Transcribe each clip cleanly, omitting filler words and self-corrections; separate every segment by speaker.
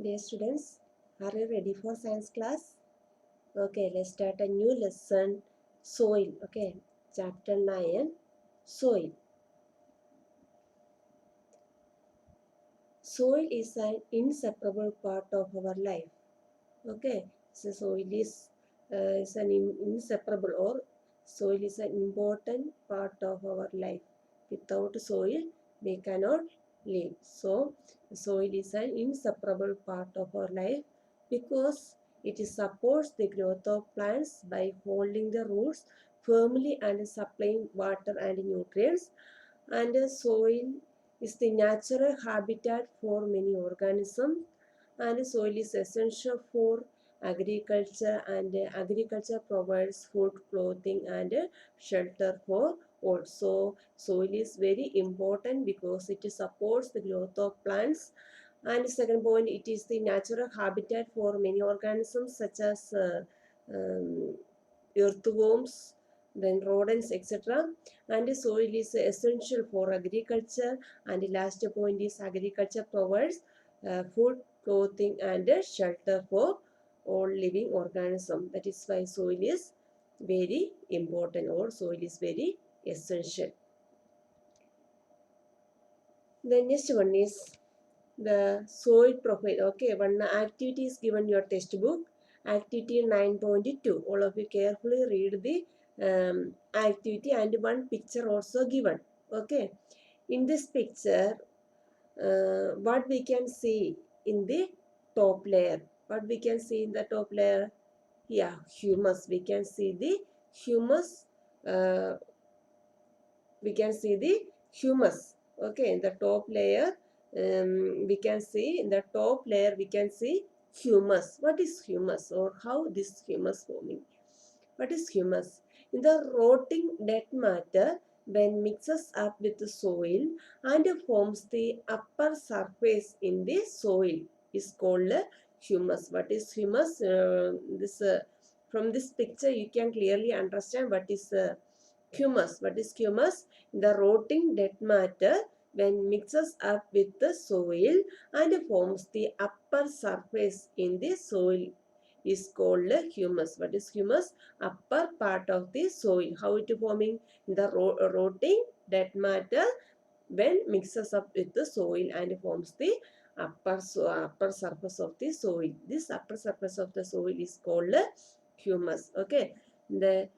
Speaker 1: Dear students, are you ready for science class? Okay, let's start a new lesson, soil. Okay, chapter 9, soil. Soil is an inseparable part of our life. Okay, so soil is an inseparable, or soil is an important part of our life. Without soil, we cannot live. So, soil is an inseparable part of our life because it supports the growth of plants by holding the roots firmly and supplying water and nutrients. And soil is the natural habitat for many organisms, and soil is essential for agriculture, and agriculture provides food, clothing, and shelter for all. So soil is very important because it supports the growth of plants. And second point, it is the natural habitat for many organisms such as earthworms, then rodents, etc. And soil is essential for agriculture. And the last point is agriculture provides food, clothing, and shelter for all living organisms. That is why soil is very important, or soil is very essential. The next one is the soil profile. Okay, one activity is given your textbook, activity 9.2. All of you carefully read the activity, and one picture also given. Okay, in this picture, what we can see in the top layer? What we can see in the top layer? Yeah, humus. We can see the humus. Uh, we can see the humus. Okay, in the top layer, we can see in the top layer we can see humus. What is humus, or how this humus forming? What is humus? In the rotting dead matter, when mixes up with the soil and forms the upper surface in the soil, is called humus. What is humus? This From this picture you can clearly understand what is humus. What is humus? The rotting dead matter when mixes up with the soil and forms the upper surface in the soil is called humus. What is humus? Upper part of the soil. How it forming? The rotting dead matter when mixes up with the soil and forms the upper surface of the soil. This upper surface of the soil is called humus. Okay, the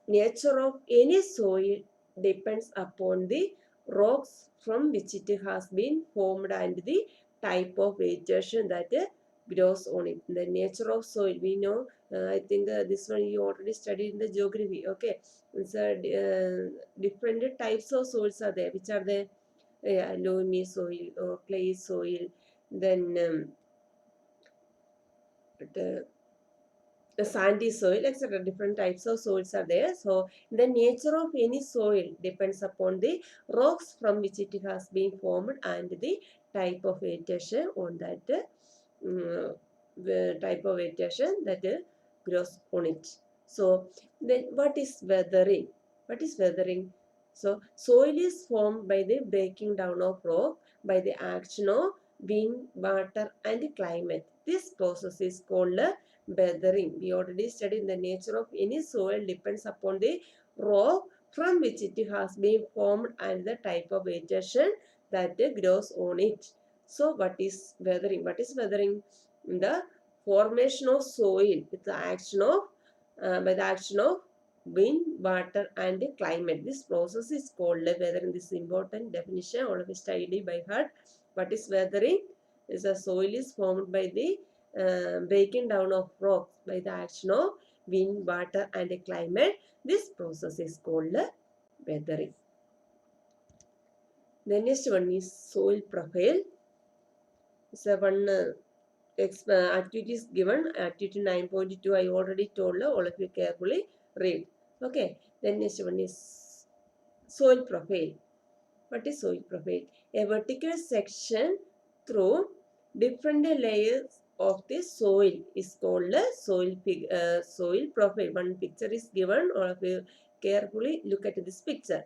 Speaker 1: nature of any soil depends upon the rocks from which it has been formed and the type of vegetation that grows on it. The nature of soil, we know, I think this one you already studied in the geography. Okay, so different types of soils are there, which are the loamy soil or clay soil, then the sandy soil, etc. Different types of soils are there. So the nature of any soil depends upon the rocks from which it has been formed and the type of vegetation on that the type of vegetation that grows on it. So then what is weathering? What is weathering? So soil is formed by the breaking down of rock by the action of wind, water, and climate. This process is called weathering. We already studied the nature of any soil depends upon the rock from which it has been formed and the type of vegetation that grows on it. So what is weathering? What is weathering? The formation of soil with the action of by the action of wind, water, and climate. This process is called weathering. This is important definition. All of you study by heart. What is weathering? Is a soil is formed by the breaking down of rocks by the action of wind, water, and climate. This process is called weathering. The next one is soil profile. So one activities given, activity 9.2 I already told, all of you carefully read. Okay, then next one is soil profile. What is soil profile? A vertical section through different layers of the soil is called a soil profile. One picture is given, all of you carefully look at this picture.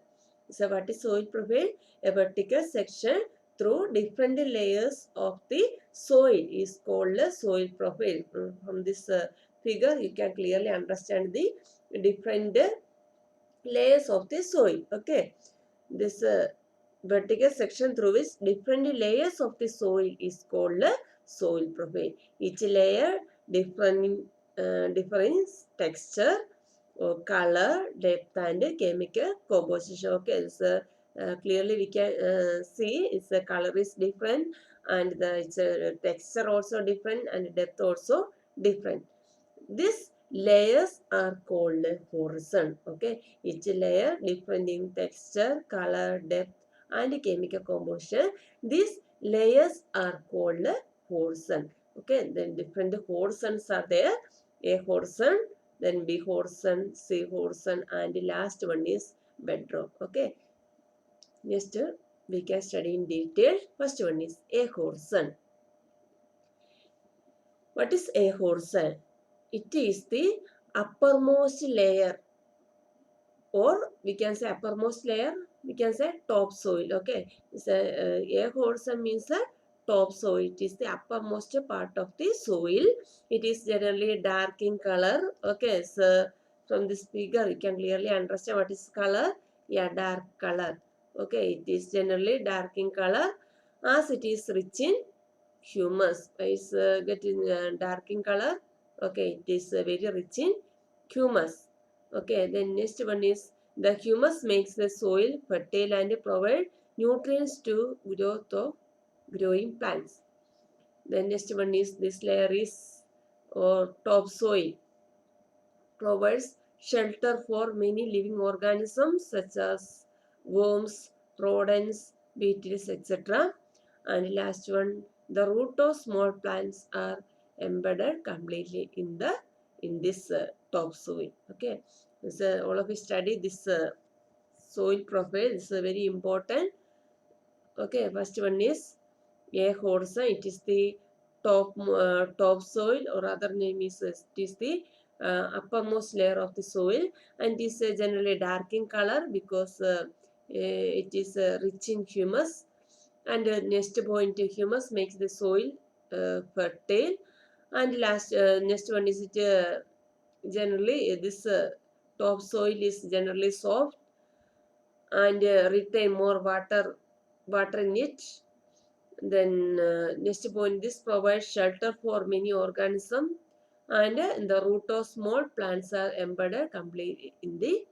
Speaker 1: So what is soil profile? A vertical section through different layers of the soil is called a soil profile. From this figure, you can clearly understand the different layers of the soil. Okay, this vertical section through which different layers of the soil is called a soil profile. Each layer different texture or color, depth and chemical composition. Okay, so clearly we can see its color is different and its texture also different and depth also different. These layers are called horizon. Okay, each layer different in texture, color, depth and chemical composition. These layers are called horizon. Okay, then different horizons are there. A horizon, then B horizon, C horizon and the last one is bedrock. Okay, next we can study in detail. First one is a horizon. What is a horizon? It is the uppermost layer, or we can say uppermost layer, we can say topsoil. Okay, so a horizon means a topsoil. It is the uppermost part of the soil. It is generally dark in color. Okay, so from this figure you can clearly understand what is color. Yeah, dark color. Okay, it is generally dark in color as it is rich in humus. Is getting dark in color. Okay, it is very rich in humus. Okay, then next one is the humus makes the soil fertile and provide nutrients to growth of growing plants. Then next one is this layer is or topsoil provides shelter for many living organisms such as worms, rodents, beetles, etc. And last one, the root of small plants are embedded completely in this topsoil. Okay, so all of you study this soil profile. This is very important. Okay, first one is a horizon. It is the top soil, or other name is it is the uppermost layer of the soil, and it is generally dark in color because it is rich in humus. And next point, humus makes the soil fertile. And last next one is it generally this top soil is generally soft and retain more water in it. Then next point, this provides shelter for many organisms, and the root of small plants are embedded completely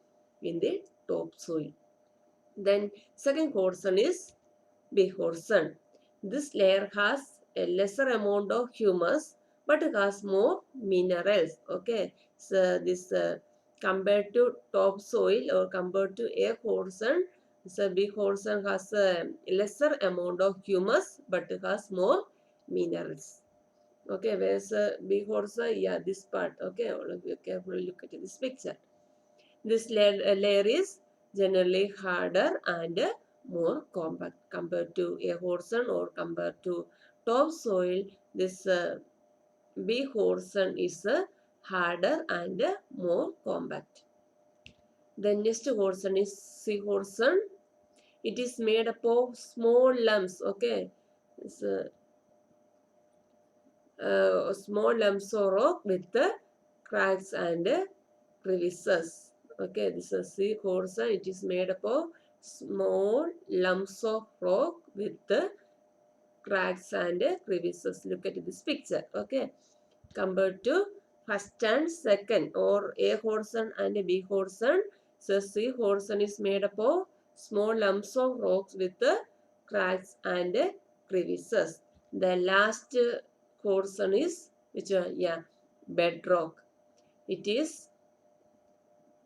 Speaker 1: in the topsoil. Then second horizon is B horizon. This layer has a lesser amount of humus but it has more minerals. Okay, so this compared to topsoil or compared to A horizon, so B horizon has a lesser amount of humus but it has more minerals. Okay, where's B horizon? Yeah, this part. Okay, all of you carefully look at this picture. This layer is generally harder and more compact compared to a horizon or compared to topsoil. This B horizon is harder and more compact. The next horizon is C horizon. It is made up of small lumps. Okay, it's small lumps of rock with cracks and crevices. Okay, this is sea horizon. It is made up of small lumps of rock with the cracks and crevices. Look at this picture. Okay, compared to first and second, or A horizon and B horizon. So C horizon is made up of small lumps of rocks with the cracks and crevices. The last horizon is which one? Yeah, bedrock. It is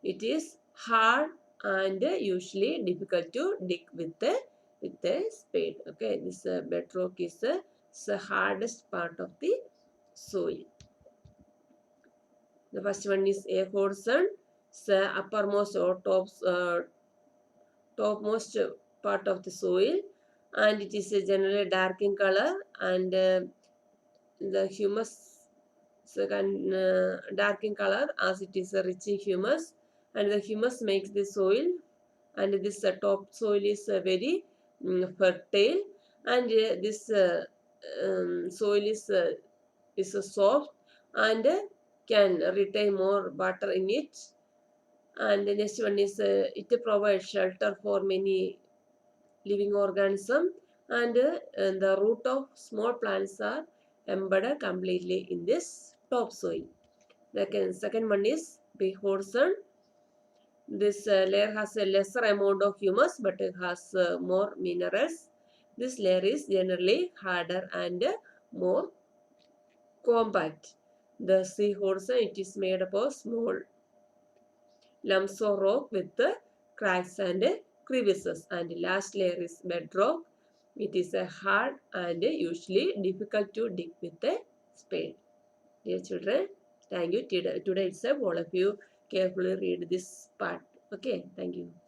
Speaker 1: It is hard and usually difficult to dig with a spade. Okay, this bedrock is the hardest part of the soil. The first one is a horizon, the uppermost or topmost part of the soil, and it is generally dark in color, and the humus dark in color as it is a rich in humus, and the humus makes the soil, and this top soil is very fertile, and this soil is soft and can retain more water in it. And the next one is it provides shelter for many living organism, and the root of small plants are embedded completely in this topsoil. The second one is big horizon. This layer has a lesser amount of humus but it has more minerals. This layer is generally harder and more compact. The sea horizon, it is made up of small lumps of rock with cracks and crevices. And last layer is bedrock. It is hard and usually difficult to dig with a spade. Dear children, thank you. Today itself, all of you carefully read this part. Okay, thank you.